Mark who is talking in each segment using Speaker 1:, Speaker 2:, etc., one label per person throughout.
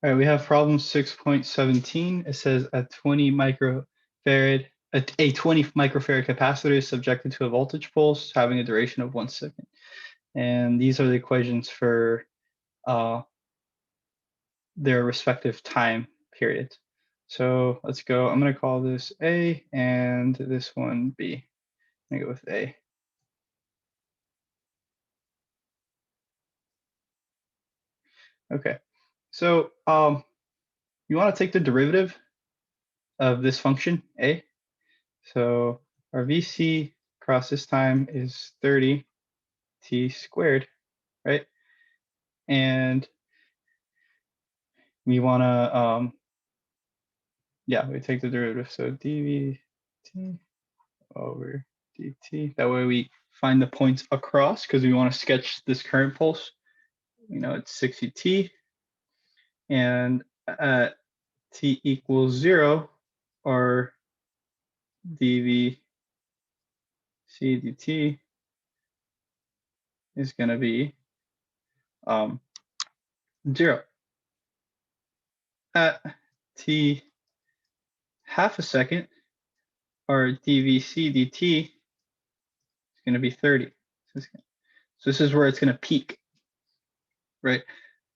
Speaker 1: All right, we have problem 6.17. It says a 20 microfarad, a 20 microfarad capacitor is subjected to a voltage pulse having a duration of 1 second. And these are the equations for their respective time periods. So let's go. I'm going to call this A and this one B. I'm going to go with A. Okay. So you want to take the derivative of this function, A. So our VC across this time is 30 t squared, right? And we want to, we take the derivative. So dVt over dt. That way we find the points across because we want to sketch this current pulse. We know it's 60t. And at t equals 0, our dV c dt is going to be 0. At t half a second, our dVc dt is going to be 30. So this is where it's going to peak, right?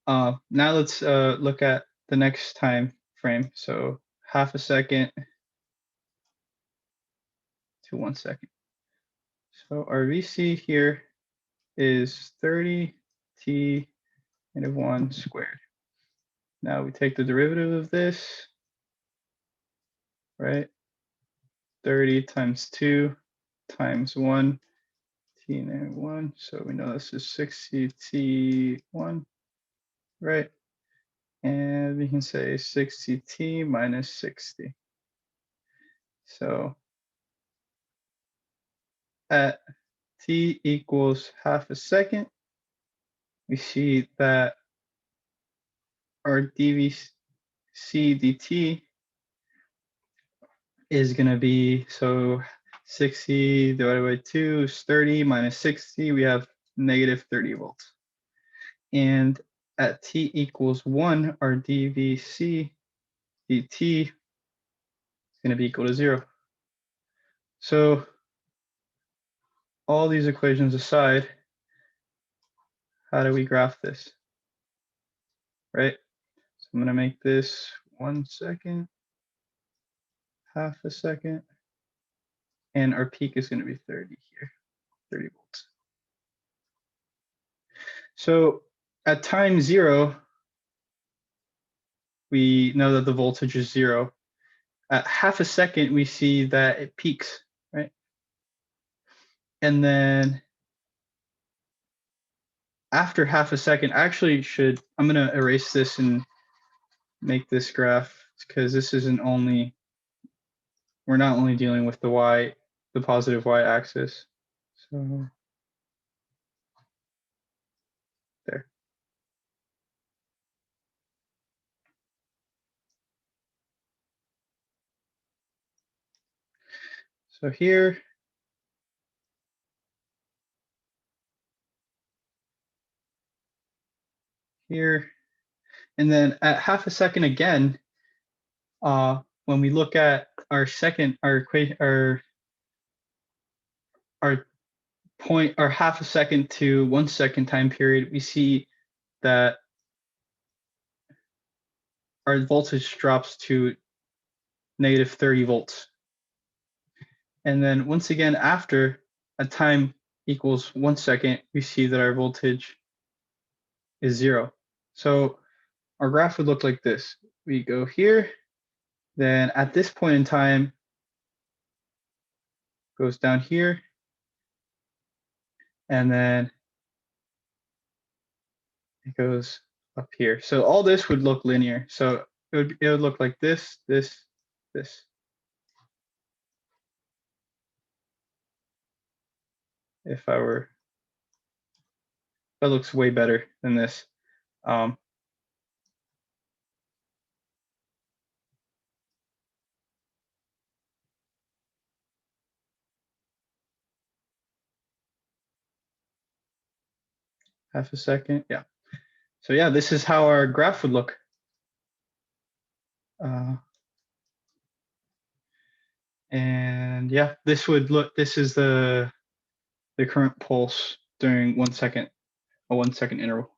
Speaker 1: Now let's look at the next time frame. So half a second to 1 second. So our VC here is 30 t negative 1 squared. Now we take the derivative of this, right? 30 times 2 times 1 t negative 1. So we know this is 60 t1, right? And we can say 60t minus 60. So at t equals half a second, we see that our dVc dt is going to be, so 60 divided by 2 is 30 minus 60, we have negative 30 volts. And at t equals 1, our dVc dt is going to be equal to 0. So all these equations aside, how do we graph this? Right? So I'm going to make this 1 second, half a second, and our peak is going to be 30 here, 30 volts. So at time 0, we know that the voltage is 0. At half a second, we see that it peaks, right? And then after half a second, actually I'm going to erase this and make this graph because this isn't only, we're not only dealing with the positive y-axis. So there. So here, and then at half a second again, when we look at our point, our half a second to 1 second time period, we see that our voltage drops to negative 30 volts. And then once again, after a time equals 1 second, we see that our voltage is 0. So our graph would look like this. We go here, then at this point in time, goes down here, and then it goes up here. So all this would look linear. So it would look like this, this, this. That looks way better than this. Half a second, yeah. So yeah, this is how our graph would look. And yeah, this is the current pulse during a 1 second interval.